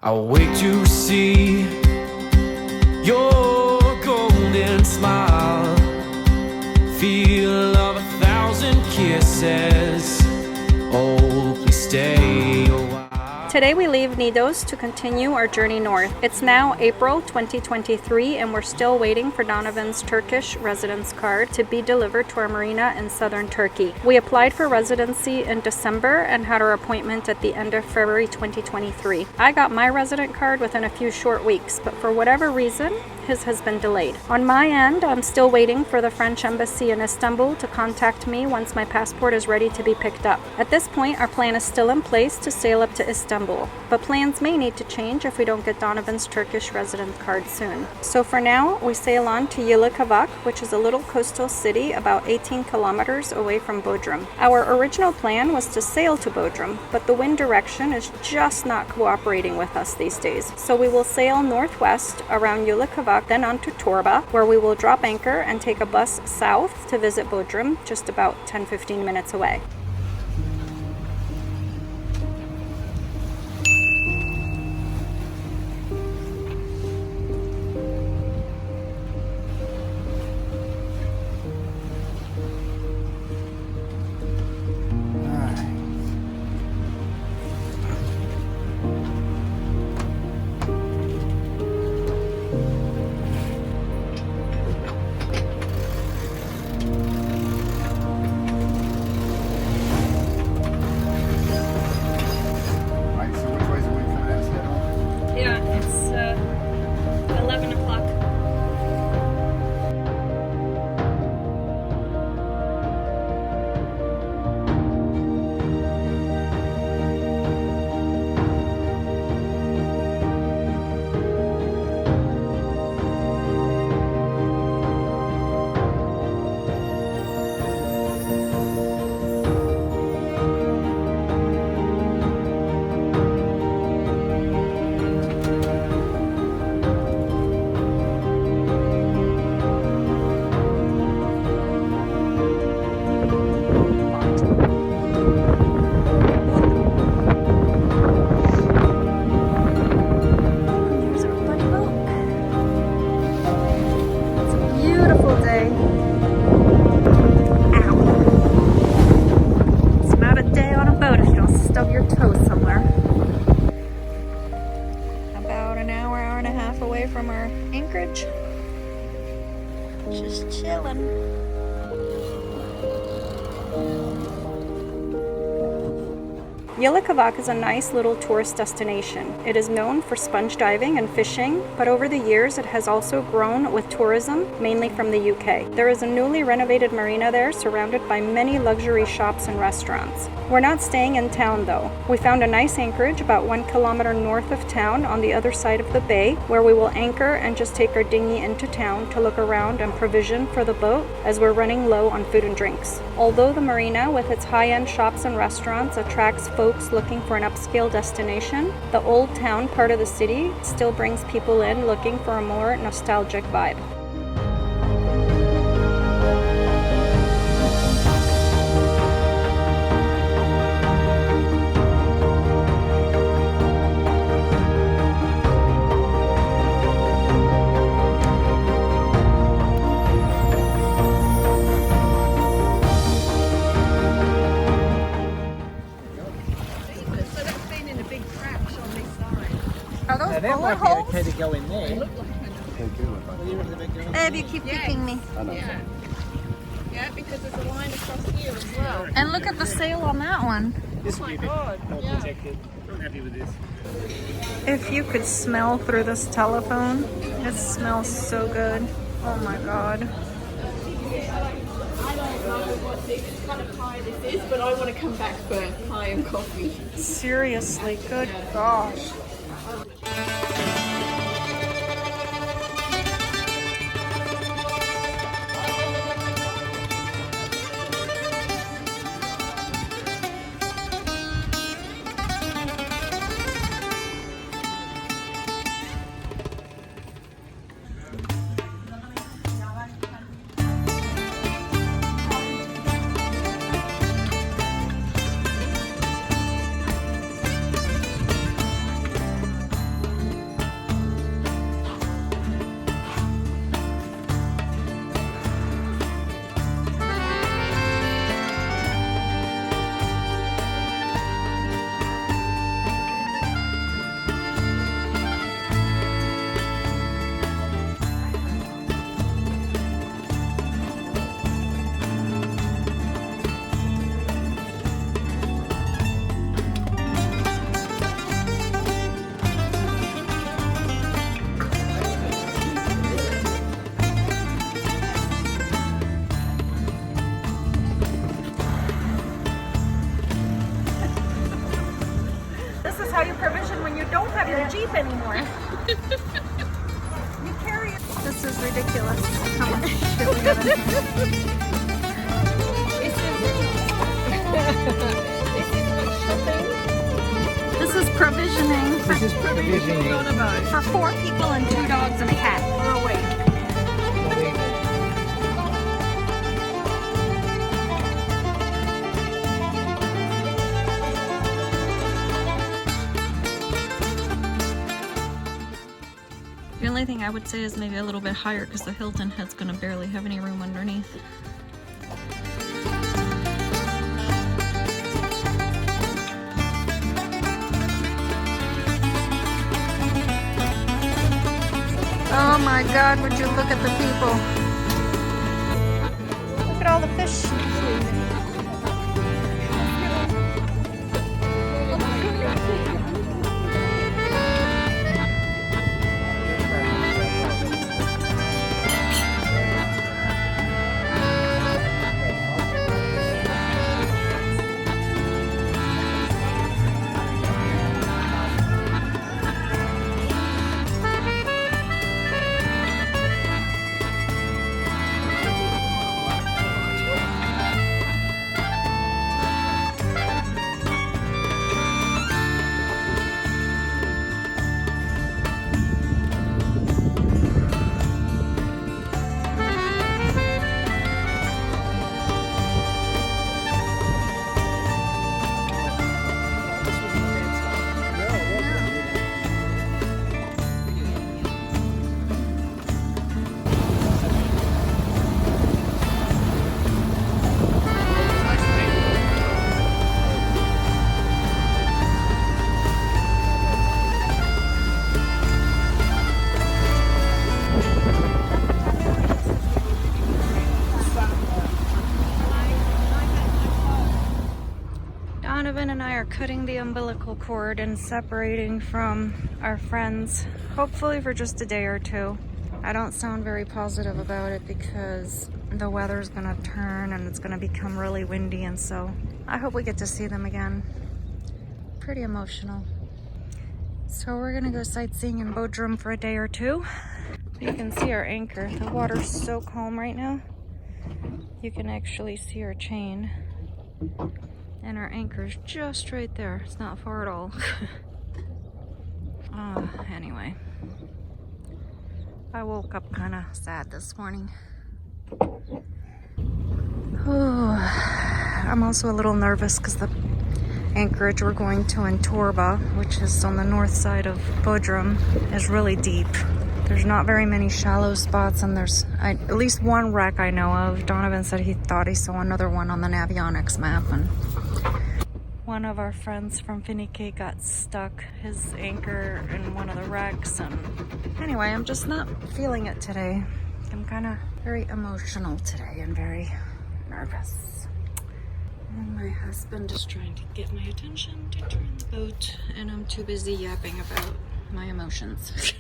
I'll wait to see your golden smile, feel of 1,000 kisses. Oh, please stay a while. Today we leave Knidos to continue our journey north. It's now April 2023 and we're still waiting for Donovan's Turkish residence card to be delivered to our marina in southern Turkey. We applied for residency in December and had our appointment at the end of February 2023. I got my resident card within a few short weeks, but for whatever reason, his has been delayed. On my end, I'm still waiting for the French embassy in Istanbul to contact me once my passport is ready to be picked up. At this point, our plan is still in place to sail up to Istanbul, but plans may need to change if we don't get Donovan's Turkish resident card soon. So for now, we sail on to Yalikavak, which is a little coastal city about 18 kilometers away from Bodrum. Our original plan was to sail to Bodrum, but the wind direction is just not cooperating with us these days. So we will sail northwest around Yalikavak, then on to Torba, where we will drop anchor and take a bus south to visit Bodrum, just about 10-15 minutes away. From our anchorage, just chilling. Yalikavak is a nice little tourist destination. It is known for sponge diving and fishing, but over the years it has also grown with tourism, mainly from the UK. There is a newly renovated marina there, surrounded by many luxury shops and restaurants. We're not staying in town though. We found a nice anchorage about 1 kilometer north of town on the other side of the bay, where we will anchor and just take our dinghy into town to look around and provision for the boat as we're running low on food and drinks. Although the marina with its high-end shops and restaurants attracts folks looking for an upscale destination, the old town part of the city still brings people in looking for a more nostalgic vibe. Are those that bullet might be holes? okay to go in there. Babe, you keep kicking me. Yeah, because there's a line across here as well. And look at the sail on that one. This will be a bit more protected. I'm happy with this. If you could smell through this telephone, it smells so good. Oh my god. I don't know what this kind of pie this is, but I want to come back for pie and coffee. Seriously, good gosh. a Jeep anymore. You carry it. This is ridiculous. How much shit we have in here. This is provisioning. This is provisioning. For 4 people and 2 dogs and a cat. Oh, wait. The only thing I would say is maybe a little bit higher because the Hilton Head's going to barely have any room underneath. Oh my God, would you look at the people? Look at all the fish. Donovan and I are cutting the umbilical cord and separating from our friends, hopefully for just a day or 2. I don't sound very positive about it because the weather's gonna turn and it's gonna become really windy, and so I hope we get to see them again. Pretty emotional. So we're gonna go sightseeing in Bodrum for a day or 2. You can see our anchor. The water's so calm right now. You can actually see our chain. And our anchor's just right there. It's not far at all. Anyway. I woke up kind of sad this morning. I'm also a little nervous because the anchorage we're going to in Torba, which is on the north side of Bodrum, is really deep. There's not very many shallow spots, and there's at least one wreck I know of. Donovan said he thought he saw another one on the Navionics map, and one of our friends from Finike got stuck, his anchor in one of the wrecks, and anyway, I'm just not feeling it today. I'm kind of very emotional today and very nervous. And my husband is trying to get my attention to turn the boat, and I'm too busy yapping about my emotions.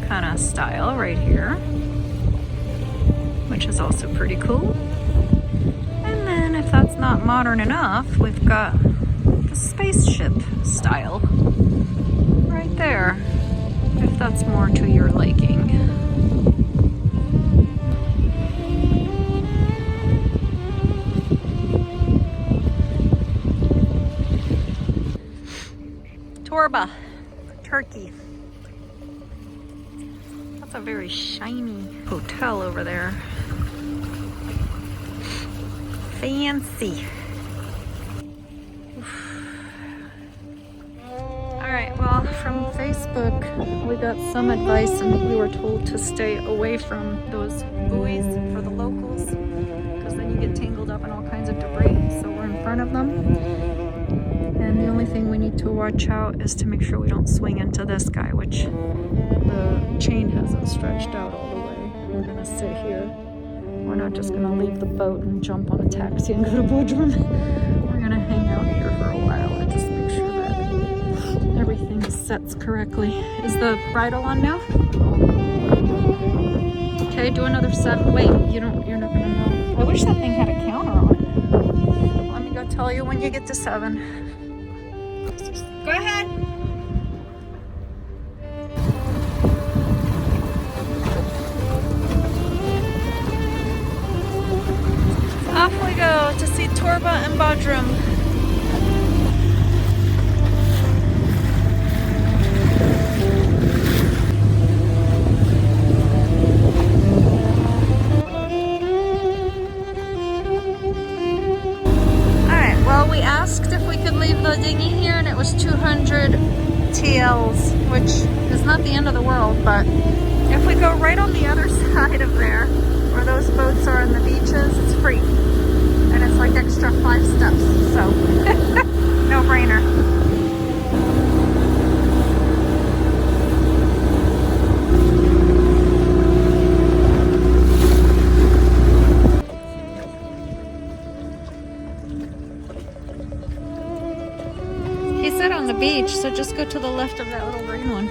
Kind of style right here, which is also pretty cool. And then if that's not modern enough, we've got the spaceship style right there, if that's more to your liking. Torba, Turkey. A very shiny hotel over there. Fancy. Alright, well, from Facebook we got some advice, and we were told to stay away from those buoys for the locals. front of them. And the only thing we need to watch out is to make sure we don't swing into this guy, which the chain hasn't stretched out all the way. We're gonna sit here. We're not just gonna leave the boat and jump on a taxi and go to Bodrum. We're gonna hang out here for a while and just make sure that everything sets correctly. Is the bridle on now? Okay, do another 7. Wait, you're not gonna know. I wish that thing had a counter on it. Let me go tell you when you get to 7. Go ahead. Off we go to see Torba and Bodrum. Alright, well, we asked if we could leave the dinghy here and it was 200 TLs, which is not the end of the world, but if we go right on the other side of there, where those boats are on the beaches, it's free. And it's like extra 5 steps, so no brainer. He said on the beach, so just go to the left of that little green one.